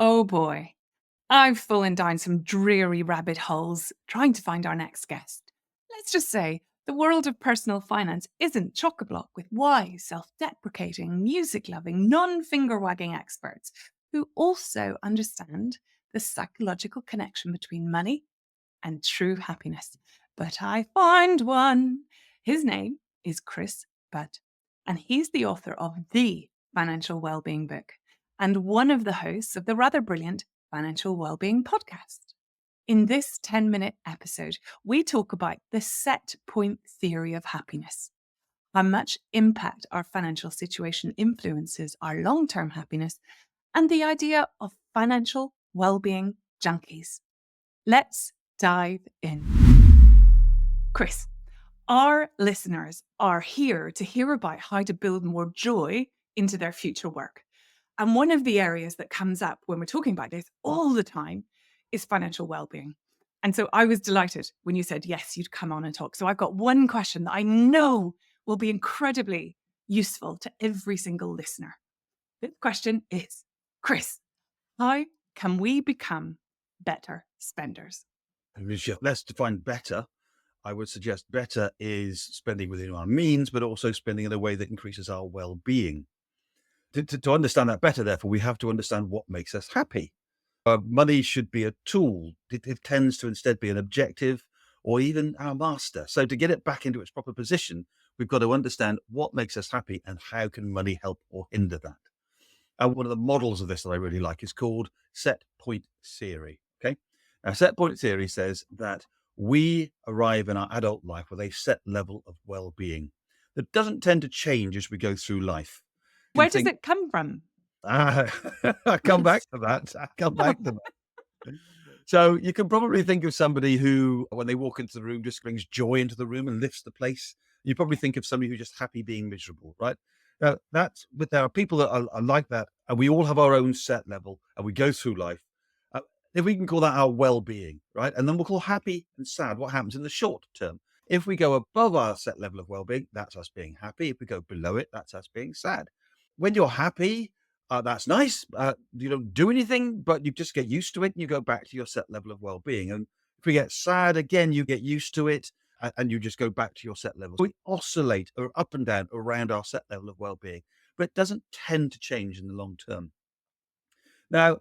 Oh boy, I've fallen down some dreary rabbit holes trying to find our next guest. Let's just say the world of personal finance isn't chock-a-block with wise, self-deprecating, music-loving, non-finger-wagging experts who also understand the psychological connection between money and true happiness. But I find one. His name is Chris Budd, and he's the author of the Financial Wellbeing Book and one of the hosts of the rather brilliant Financial Wellbeing Podcast. In this 10-minute episode, we talk about the set point theory of happiness, how much impact our financial situation influences our long-term happiness, and the idea of financial well-being junkies. Let's dive in. Chris, our listeners are here to hear about how to build more joy into their future work. And one of the areas that comes up when we're talking about this all the time is financial well-being. And so I was delighted when you said, yes, you'd come on and talk. So I've got one question that I know will be incredibly useful to every single listener. The question is, Chris, how can we become better spenders? Let's define better. I would suggest better is spending within our means, but also spending in a way that increases our well-being. To understand that better, therefore, we have to understand what makes us happy. Money should be a tool. It tends to instead be an objective or even our master. So to get it back into its proper position, we've got to understand what makes us happy and how can money help or hinder that. And one of the models of this that I really like is called set point theory. Okay. Now, set point theory says that we arrive in our adult life with a set level of well-being that doesn't tend to change as we go through life. Where does it come from? I come back to that. So you can probably think of somebody who, when they walk into the room, just brings joy into the room and lifts the place. You probably think of somebody who's just happy being miserable, right? Now, there are people that are like that, and we all have our own set level, and we go through life. If we can call that our well-being, right? And then we'll call happy and sad what happens in the short term. If we go above our set level of well-being, that's us being happy. If we go below it, that's us being sad. When you're happy, that's nice. You don't do anything, but you just get used to it and you go back to your set level of well-being. And if we get sad again, you get used to it and you just go back to your set level. We oscillate or up and down around our set level of well-being, but it doesn't tend to change in the long term. Now,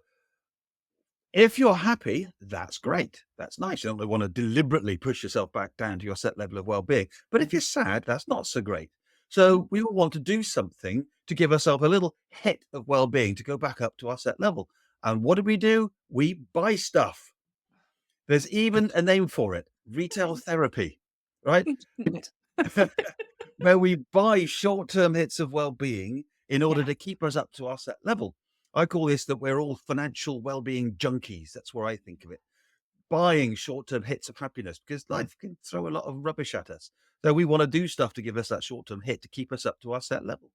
if you're happy, that's great. That's nice. You don't want to deliberately push yourself back down to your set level of well-being. But if you're sad, that's not so great. So we will want to do something to give ourselves a little hit of well-being to go back up to our set level. And what do? We buy stuff. There's even a name for it, retail therapy, right? Where we buy short-term hits of well-being in order to keep us up to our set level. I call this that we're all financial well-being junkies. That's where I think of it. Buying short-term hits of happiness because life can throw a lot of rubbish at us. So we want to do stuff to give us that short-term hit to keep us up to our set level.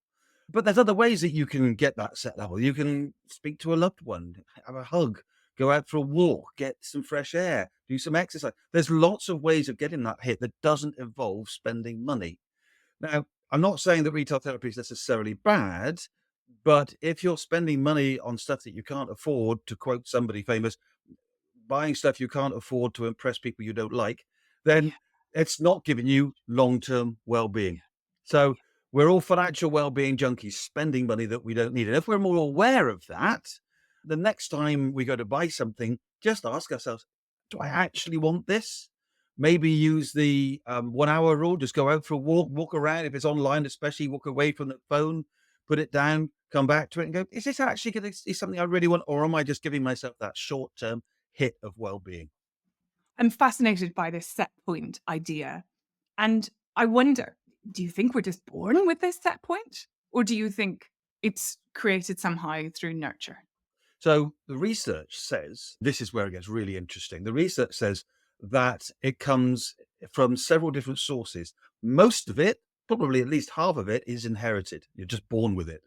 But there's other ways that you can get that set level. You can speak to a loved one, have a hug, go out for a walk, get some fresh air, do some exercise. There's lots of ways of getting that hit that doesn't involve spending money. Now, I'm not saying that retail therapy is necessarily bad, but if you're spending money on stuff that you can't afford, to quote somebody famous, buying stuff you can't afford to impress people you don't like, then it's not giving you long-term well-being. So we're all financial well-being junkies spending money that we don't need. And if we're more aware of that, the next time we go to buy something, just ask ourselves, do I actually want this? Maybe use the 1 hour rule, just go out for a walk around. If it's online, especially walk away from the phone, put it down, come back to it and go, is this actually going to be something I really want? Or am I just giving myself that short-term hit of well-being? I'm fascinated by this set point idea. And I wonder, do you think we're just born with this set point? Or do you think it's created somehow through nurture? So the research says, this is where it gets really interesting. The research says that it comes from several different sources. Most of it, probably at least half of it, is inherited. You're just born with it.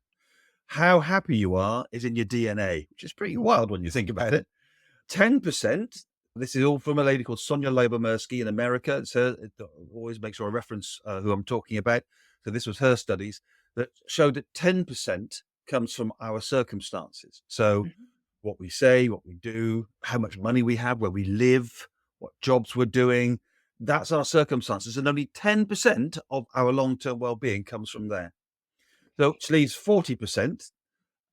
How happy you are is in your DNA, which is pretty wild when you think about it. 10%, this is all from a lady called Sonia Lyubomirsky in America. It always makes her a reference who I'm talking about. So this was her studies that showed that 10% comes from our circumstances. So what we say, what we do, how much money we have, where we live, what jobs we're doing. That's our circumstances. And only 10% of our long-term well-being comes from there. So it leaves 40%.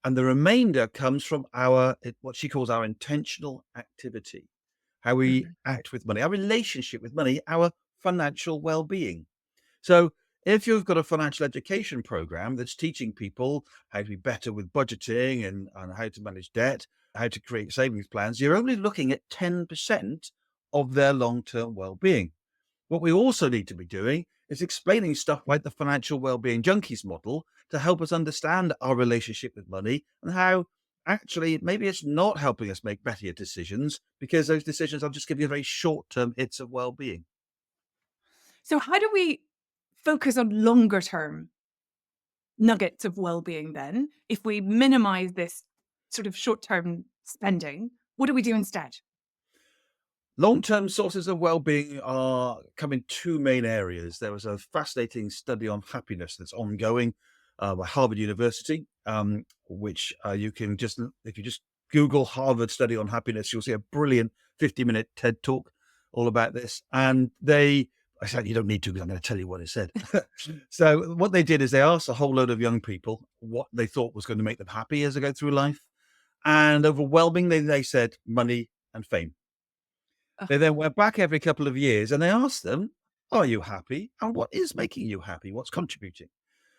And the remainder comes from what she calls our intentional activity, how we Mhm. act with money, our relationship with money, our financial well-being. So if you've got a financial education program that's teaching people how to be better with budgeting and how to manage debt, how to create savings plans, you're only looking at 10% of their long-term well-being. What we also need to be doing is explaining stuff like the Financial Wellbeing Junkies model to help us understand our relationship with money and how actually maybe it's not helping us make better decisions because those decisions are just giving you very short-term hits of well-being. So how do we focus on longer term nuggets of well-being then? If we minimize this sort of short-term spending, what do we do instead? Long-term sources of well-being come in two main areas. There was a fascinating study on happiness that's ongoing by Harvard University, which you can if you just Google Harvard study on happiness, you'll see a brilliant 50-minute TED talk all about this. And I said, you don't need to because I'm going to tell you what it said. So what they did is they asked a whole load of young people what they thought was going to make them happy as they go through life. And overwhelmingly, they said money and fame. Ugh, They then went back every couple of years and they asked them, "Are you happy? And what is making you happy? What's contributing?"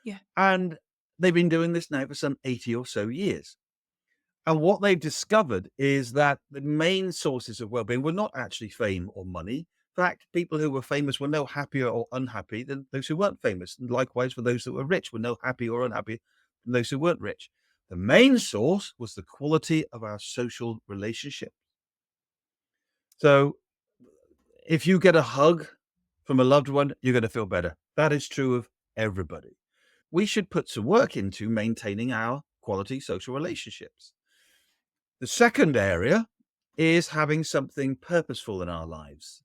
yeah. And they've been doing this now for some 80 or so years. And what they've discovered is that the main sources of well-being were not actually fame or money. In fact, people who were famous were no happier or unhappy than those who weren't famous. And likewise, for those that were rich, were no happier or unhappy than those who weren't rich. The main source was the quality of our social relationship. So if you get a hug from a loved one, you're going to feel better. That is true of everybody. We should put some work into maintaining our quality social relationships. The second area is having something purposeful in our lives.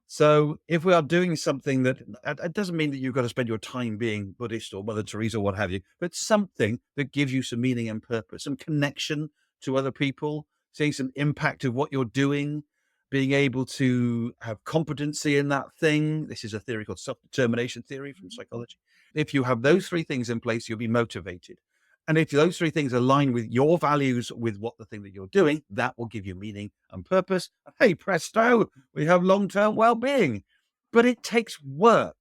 So if we are doing something that it doesn't mean that you've got to spend your time being Buddhist or Mother Teresa or what have you, but something that gives you some meaning and purpose, some connection to other people, seeing some impact of what you're doing, being able to have competency in that thing. This is a theory called self-determination theory from psychology. If you have those three things in place, you'll be motivated. And if those three things align with your values, with what the thing that you're doing, that will give you meaning and purpose. Hey, presto, we have long-term well-being. But it takes work.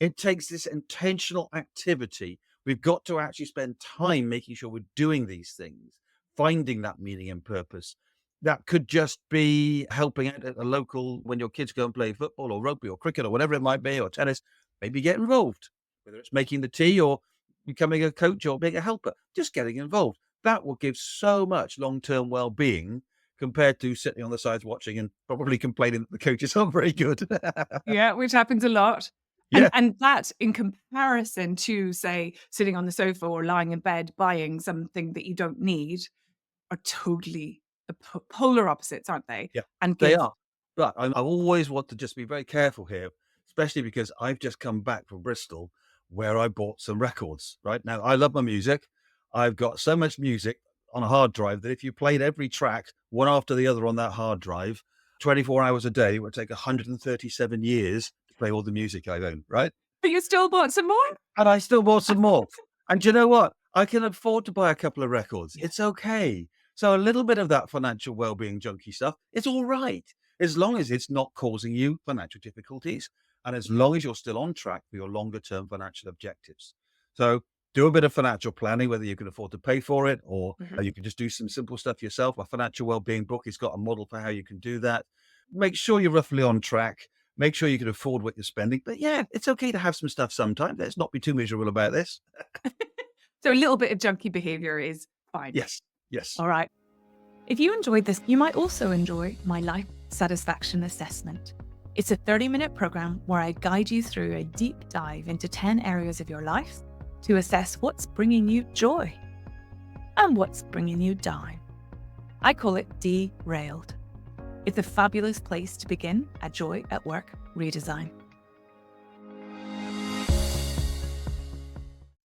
It takes this intentional activity. We've got to actually spend time making sure we're doing these things, finding that meaning and purpose. That could just be helping out at a local when your kids go and play football or rugby or cricket or whatever it might be, or tennis. Maybe get involved, whether it's making the tea or becoming a coach or being a helper, just getting involved. That will give so much long-term well-being compared to sitting on the sides watching and probably complaining that the coaches aren't very good. Yeah, which happens a lot. Yeah. And that in comparison to, say, sitting on the sofa or lying in bed buying something that you don't need are totally the polar opposites, aren't they? Yeah, And they give are. But I always want to just be very careful here, especially because I've just come back from Bristol where I bought some records, right? Now, I love my music. I've got so much music on a hard drive that if you played every track one after the other on that hard drive, 24 hours a day, it would take 137 years to play all the music I own, right? but you still bought some more? And I still bought some more. And do you know what? I can afford to buy a couple of records. Yeah. It's okay. So a little bit of that financial well-being junkie stuff, it's all right. As long as it's not causing you financial difficulties and as long as you're still on track for your longer term financial objectives. So do a bit of financial planning, whether you can afford to pay for it or Mhm. you can just do some simple stuff yourself. My financial well-being book has got a model for how you can do that. Make sure you're roughly on track. Make sure you can afford what you're spending. But yeah, it's okay to have some stuff sometimes. Let's not be too miserable about this. So a little bit of junky behavior is fine. Yes. Yes. All right. If you enjoyed this, you might also enjoy my life satisfaction assessment. It's a 30-minute program where I guide you through a deep dive into 10 areas of your life to assess what's bringing you joy and what's bringing you down. I call it Derailed. It's a fabulous place to begin a Joy at Work redesign.